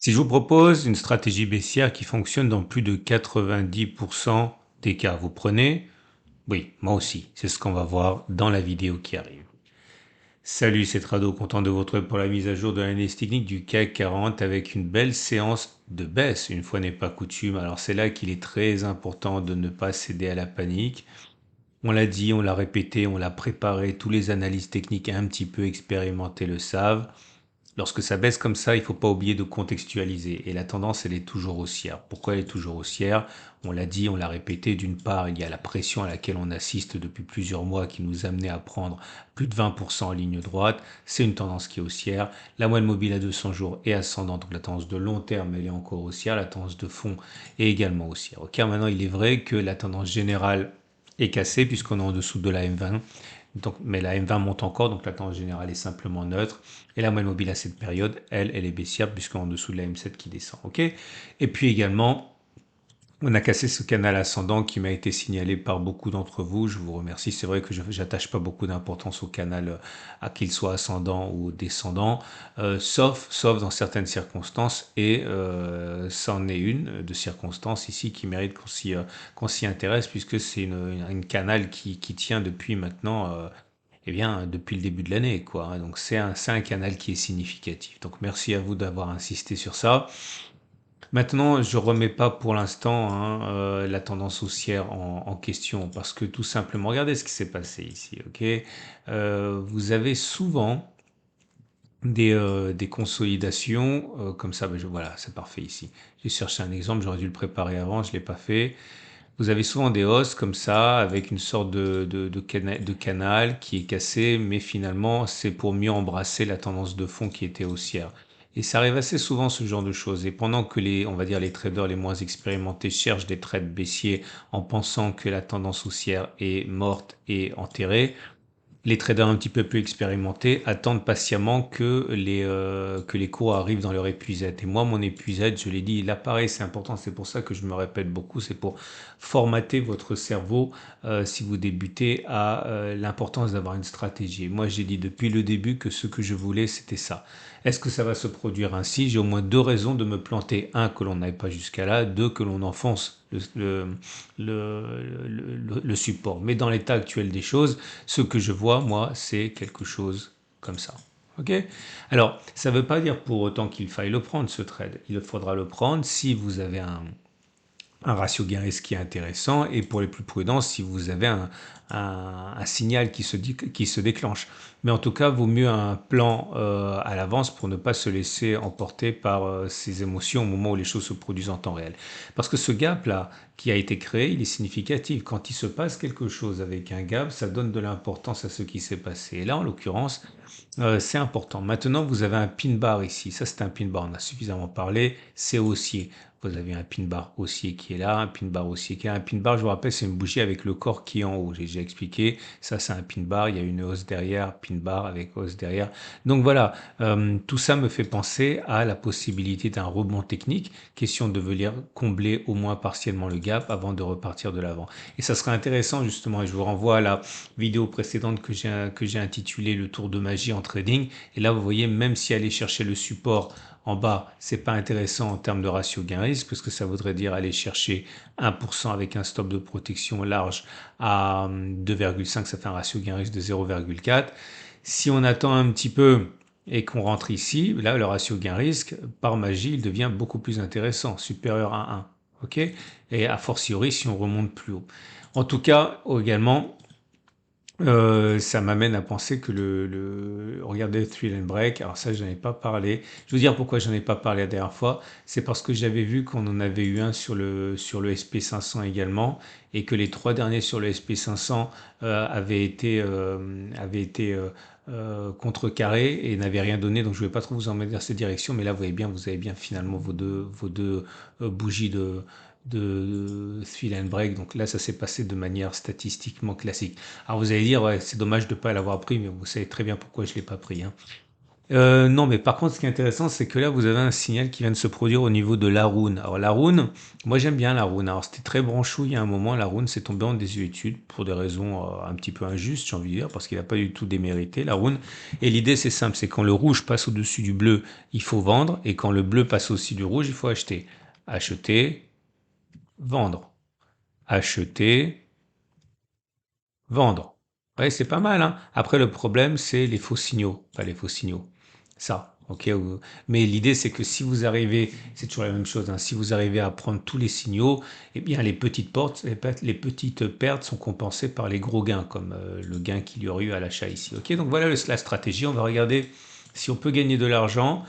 Si je vous propose une stratégie baissière qui fonctionne dans plus de 90% des cas, vous prenez? Oui, moi aussi. C'est ce qu'on va voir dans la vidéo qui arrive. Salut, c'est Trado, content de vous retrouver pour la mise à jour de l'analyse technique du CAC 40 avec une belle séance de baisse, une fois n'est pas coutume. Alors c'est là qu'il est très important de ne pas céder à la panique. On l'a dit, on l'a répété, on l'a préparé, tous les analystes techniques un petit peu expérimentés le savent. Lorsque ça baisse comme ça, il ne faut pas oublier de contextualiser. Et la tendance, elle est toujours haussière. Pourquoi elle est toujours haussière? On l'a dit, on l'a répété. D'une part, il y a la pression à laquelle on assiste depuis plusieurs mois qui nous amenait à prendre plus de 20% en ligne droite. C'est une tendance qui est haussière. La moyenne mobile à 200 jours est ascendante. Donc la tendance de long terme, elle est encore haussière. La tendance de fond est également haussière. Ok, maintenant, il est vrai que la tendance générale est cassée puisqu'on est en dessous de la M20. Donc, mais la M20 monte encore, donc la tendance générale est simplement neutre. Et la moyenne mobile à cette période, elle est baissière puisqu'en dessous de la M7 qui descend. Ok. Et puis également, on a cassé ce canal ascendant qui m'a été signalé par beaucoup d'entre vous. Je vous remercie. C'est vrai que je n'attache pas beaucoup d'importance au canal, à qu'il soit ascendant ou descendant, sauf dans certaines circonstances. Et c'en est une de circonstances ici qui mérite qu'on s'y intéresse puisque c'est une canal qui tient depuis maintenant. Eh bien, depuis le début de l'année, quoi, hein. Donc, c'est un canal qui est significatif. Donc, merci à vous d'avoir insisté sur ça. Maintenant, je remets pas pour l'instant, hein, la tendance haussière en question parce que tout simplement, regardez ce qui s'est passé ici, ok? Vous avez souvent des consolidations comme ça. Ben, voilà, c'est parfait ici. J'ai cherché un exemple, j'aurais dû le préparer avant, je l'ai pas fait. Vous avez souvent des hausses comme ça, avec une sorte de canal qui est cassé, mais finalement, c'est pour mieux embrasser la tendance de fond qui était haussière. Et ça arrive assez souvent ce genre de choses. Et pendant que on va dire les traders les moins expérimentés cherchent des trades baissiers en pensant que la tendance haussière est morte et enterrée, les traders un petit peu plus expérimentés attendent patiemment que les cours arrivent dans leur épuisette. Et moi, mon épuisette, je l'ai dit, l'appareil, c'est important, c'est pour ça que je me répète beaucoup, c'est pour formater votre cerveau si vous débutez à l'importance d'avoir une stratégie. Et moi, j'ai dit depuis le début que ce que je voulais, c'était ça. Est-ce que ça va se produire ainsi? J'ai au moins deux raisons de me planter. Un, que l'on n'aille pas jusqu'à là. Deux, que l'on enfonce le support. Mais dans l'état actuel des choses, ce que je vois, moi, c'est quelque chose comme ça. Ok. Alors, ça ne veut pas dire pour autant qu'il faille le prendre, ce trade. Il faudra le prendre si vous avez un ratio gain-risque qui est intéressant et pour les plus prudents, si vous avez un signal qui se déclenche. Mais en tout cas, vaut mieux un plan à l'avance pour ne pas se laisser emporter par ces émotions au moment où les choses se produisent en temps réel. Parce que ce gap-là qui a été créé, il est significatif. Quand il se passe quelque chose avec un gap, ça donne de l'importance à ce qui s'est passé. Et là, en l'occurrence, c'est important. Maintenant, vous avez un pin bar ici. Ça, c'est un pin bar. On a suffisamment parlé. C'est haussier. Vous avez un pin bar haussier qui est là, un pin bar haussier qui est là. Un pin bar, je vous rappelle, c'est une bougie avec le corps qui est en haut. J'ai déjà expliqué. Ça, c'est un pin bar. Il y a une hausse derrière, pin bar avec hausse derrière. Donc voilà, tout ça me fait penser à la possibilité d'un rebond technique. Question de venir combler au moins partiellement le gap avant de repartir de l'avant. Et ça serait intéressant justement, et je vous renvoie à la vidéo précédente que j'ai intitulée Le tour de magie en trading. Et là, vous voyez, même si aller chercher le support en bas, c'est pas intéressant en termes de ratio gain-risque, parce que ça voudrait dire aller chercher 1% avec un stop de protection large à 2,5, ça fait un ratio gain-risque de 0,4. Si on attend un petit peu et qu'on rentre ici, là, le ratio gain-risque, par magie, il devient beaucoup plus intéressant, supérieur à 1. OK? Et a fortiori, si on remonte plus haut. En tout cas, également, ça m'amène à penser que regardez Thrill and Break, alors ça, je n'en ai pas parlé. Je vais vous dire pourquoi je n'en ai pas parlé la dernière fois. C'est parce que j'avais vu qu'on en avait eu un sur le SP500 également, et que les trois derniers sur le SP500 avaient été contrecarrés et n'avaient rien donné. Donc, je ne vais pas trop vous emmener dans cette direction, mais là, vous avez bien finalement vos deux bougies de Thrill and Break. Donc là, ça s'est passé de manière statistiquement classique. Alors vous allez dire, ouais, c'est dommage de ne pas l'avoir pris, mais vous savez très bien pourquoi je ne l'ai pas pris, hein. Non, mais par contre, ce qui est intéressant, c'est que là, vous avez un signal qui vient de se produire au niveau de l'Haroun. Alors, l'Haroun, moi j'aime bien l'Haroun. Alors, c'était très branchouille il y a un moment. L'Haroun s'est tombé en désuétude pour des raisons un petit peu injustes, j'ai envie de dire, parce qu'il n'a pas du tout démérité, l'Haroun. Et l'idée, c'est simple, c'est quand le rouge passe au-dessus du bleu, il faut vendre. Et quand le bleu passe au-dessus du rouge, il faut acheter. Acheter, vendre. Acheter, vendre. Ouais, c'est pas mal, hein. Après, le problème, c'est les faux signaux. Pas les faux signaux. Ça, ok. Mais l'idée, c'est que si vous arrivez, c'est toujours la même chose, hein, si vous arrivez à prendre tous les signaux, eh bien, les petites portes, les petites pertes sont compensées par les gros gains, comme le gain qu'il y aurait eu à l'achat ici. Ok, donc voilà la stratégie. On va regarder si on peut gagner de l'argent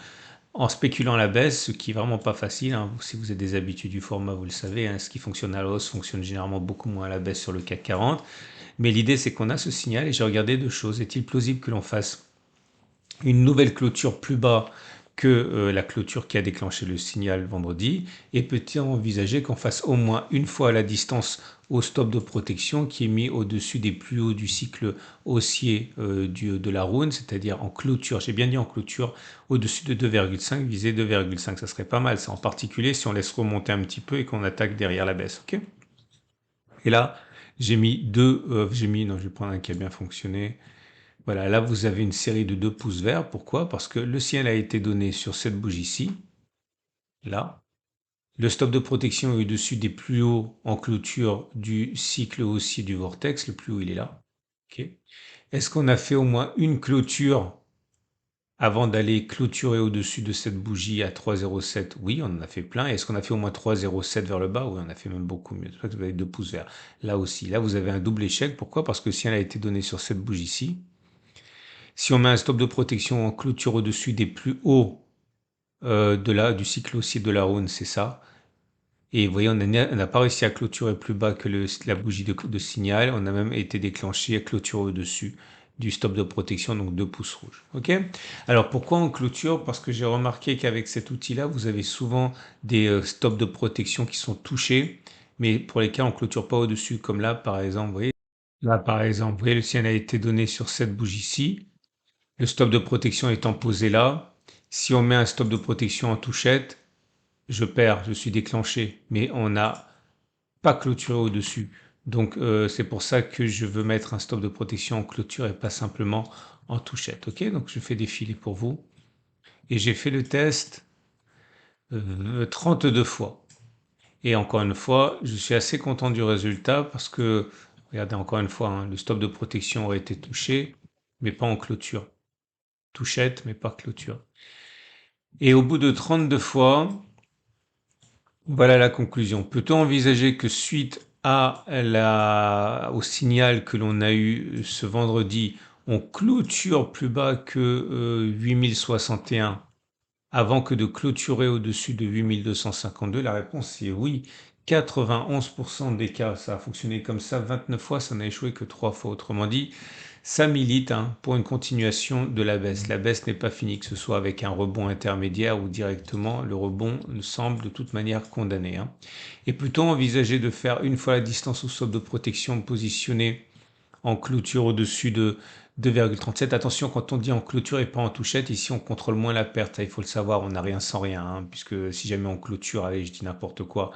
en spéculant à la baisse, ce qui est vraiment pas facile, hein. Si vous avez des habitudes du format, vous le savez, hein, ce qui fonctionne à la hausse fonctionne généralement beaucoup moins à la baisse sur le CAC 40. Mais l'idée, c'est qu'on a ce signal et j'ai regardé deux choses. Est-il plausible que l'on fasse une nouvelle clôture plus bas que la clôture qui a déclenché le signal vendredi? Et peut-il envisager qu'on fasse au moins une fois la distance au stop de protection qui est mis au-dessus des plus hauts du cycle haussier de la Rhône, c'est-à-dire en clôture, j'ai bien dit en clôture, au-dessus de 2,5, visé 2,5, ça serait pas mal, ça en particulier si on laisse remonter un petit peu et qu'on attaque derrière la baisse, ok? Et là, non, je vais prendre un qui a bien fonctionné. Voilà, là, vous avez une série de 2 pouces verts. Pourquoi? Parce que le signal a été donné sur cette bougie-ci, là. Le stop de protection est au-dessus des plus hauts en clôture du cycle haussier du vortex. Le plus haut, il est là. Ok. Est-ce qu'on a fait au moins une clôture avant d'aller clôturer au-dessus de cette bougie à 3,07? Oui, on en a fait plein. Est-ce qu'on a fait au moins 3,07 vers le bas? Oui, on a fait même beaucoup mieux. C'est pour ça que vous avez 2 pouces verts. Là aussi, là, vous avez un double échec. Pourquoi? Parce que si elle a été donnée sur cette bougie-ci, si on met un stop de protection en clôture au-dessus des plus hauts du cycle haussier de la Rhône, c'est ça. Et vous voyez, on n'a pas réussi à clôturer plus bas que la bougie de signal. On a même été déclenché à clôturer au-dessus du stop de protection, donc 2 pouces rouges. Ok. Alors pourquoi on clôture? Parce que j'ai remarqué qu'avec cet outil-là, vous avez souvent des stops de protection qui sont touchés, mais pour lesquels on ne clôture pas au-dessus, comme là, par exemple. Vous voyez, là, par exemple, vous voyez, le signal a été donné sur cette bougie-ci. Le stop de protection étant posé là, si on met un stop de protection en touchette, je perds, je suis déclenché, mais on n'a pas clôturé au-dessus. Donc c'est pour ça que je veux mettre un stop de protection en clôture et pas simplement en touchette. Ok, donc je fais défiler pour vous. Et j'ai fait le test 32 fois. Et encore une fois, je suis assez content du résultat parce que, regardez encore une fois, hein, le stop de protection aurait été touché, mais pas en clôture. Touchette, mais pas clôture. Et au bout de 32 fois, voilà la conclusion. Peut-on envisager que suite au signal que l'on a eu ce vendredi, on clôture plus bas que 8061 avant que de clôturer au-dessus de 8252? La réponse est oui. 91% des cas, ça a fonctionné comme ça. 29 fois, ça n'a échoué que 3 fois. Autrement dit, ça milite, hein, pour une continuation de la baisse. La baisse n'est pas finie, que ce soit avec un rebond intermédiaire ou directement, le rebond semble de toute manière condamné, hein. Et peut-on envisager de faire une fois la distance au stop de protection positionné en clôture au-dessus de 2,37. Attention, quand on dit en clôture et pas en touchette, ici on contrôle moins la perte. Il faut le savoir, on n'a rien sans rien, hein, puisque si jamais on clôture, allez, je dis n'importe quoi,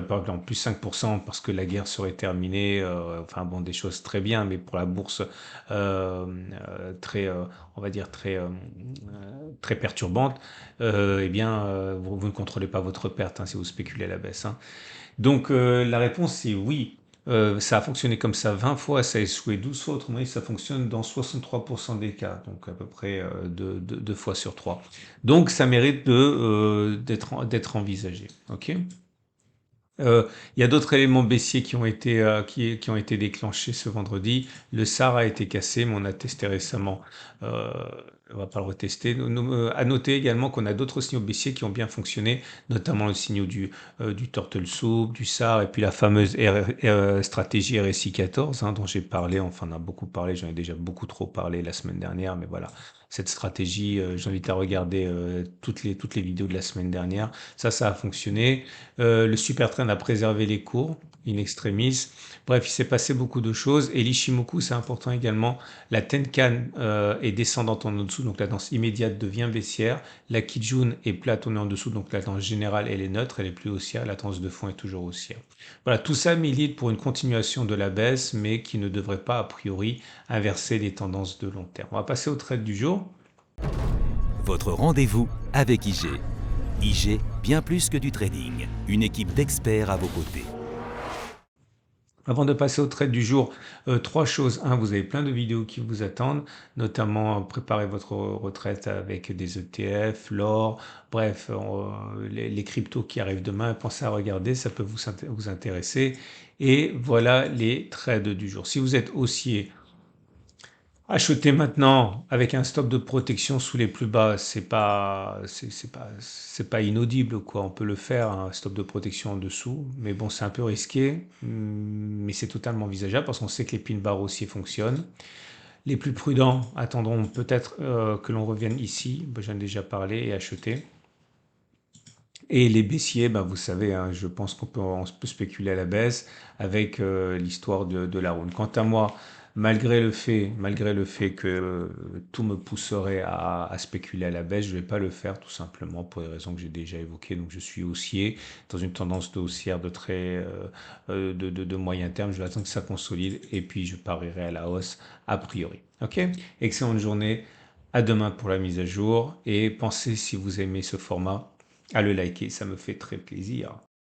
par exemple plus 5% parce que la guerre serait terminée, enfin bon, des choses très bien, mais pour la bourse, très, on va dire très perturbante, eh bien, vous ne contrôlez pas votre perte, hein, si vous spéculez à la baisse, hein. Donc la réponse c'est oui. Ça a fonctionné comme ça 20 fois, ça a échoué 12 fois, autrement dit ça fonctionne dans 63% des cas, donc à peu près 2 fois sur 3. Donc ça mérite d'être envisagé. Ok. Il y a d'autres éléments baissiers qui ont été déclenchés ce vendredi. Le SAR a été cassé, mais on a testé récemment. Euh, on va pas le retester. À noter également qu'on a d'autres signaux baissiers qui ont bien fonctionné, notamment le signal du Turtle Soup, du SAR, et puis la fameuse stratégie RSI 14, hein, dont j'ai parlé, enfin on a beaucoup parlé, j'en ai déjà beaucoup trop parlé la semaine dernière, mais voilà. Cette stratégie, j'invite à regarder toutes les vidéos de la semaine dernière. Ça a fonctionné. Le super trend a préservé les cours in extremis. Bref, il s'est passé beaucoup de choses. Et l'Ishimoku, c'est important également. La Tenkan est descendante en dessous, donc la danse immédiate devient baissière. La Kijun est plate, on est en dessous, donc la danse générale, elle est neutre, elle est plus haussière. La danse de fond est toujours haussière. Voilà, tout ça milite pour une continuation de la baisse, mais qui ne devrait pas, a priori, inverser les tendances de long terme. On va passer au trade du jour. Votre rendez-vous avec IG. IG, bien plus que du trading. Une équipe d'experts à vos côtés. Avant de passer au trade du jour, trois choses. Un, vous avez plein de vidéos qui vous attendent, notamment préparer votre retraite avec des ETF, l'or, bref, les cryptos qui arrivent demain. Pensez à regarder, ça peut vous intéresser. Et voilà les trades du jour. Si vous êtes haussier, acheter maintenant avec un stop de protection sous les plus bas, c'est pas inaudible quoi. On peut le faire, un stop de protection en dessous, mais bon, c'est un peu risqué, mais c'est totalement envisageable parce qu'on sait que les pin bars haussiers fonctionnent. Les plus prudents attendront peut-être que l'on revienne ici, j'en ai déjà parlé, et acheter. Et les baissiers, ben vous savez, hein, je pense on peut spéculer à la baisse avec l'histoire de la roue. Quant à moi, malgré le fait que tout me pousserait à spéculer à la baisse, je ne vais pas le faire tout simplement pour les raisons que j'ai déjà évoquées. Donc je suis haussier dans une tendance de haussière de moyen terme. Je vais attendre que ça consolide et puis je parierai à la hausse a priori. Ok? Excellente journée. À demain pour la mise à jour et pensez si vous aimez ce format à le liker, ça me fait très plaisir.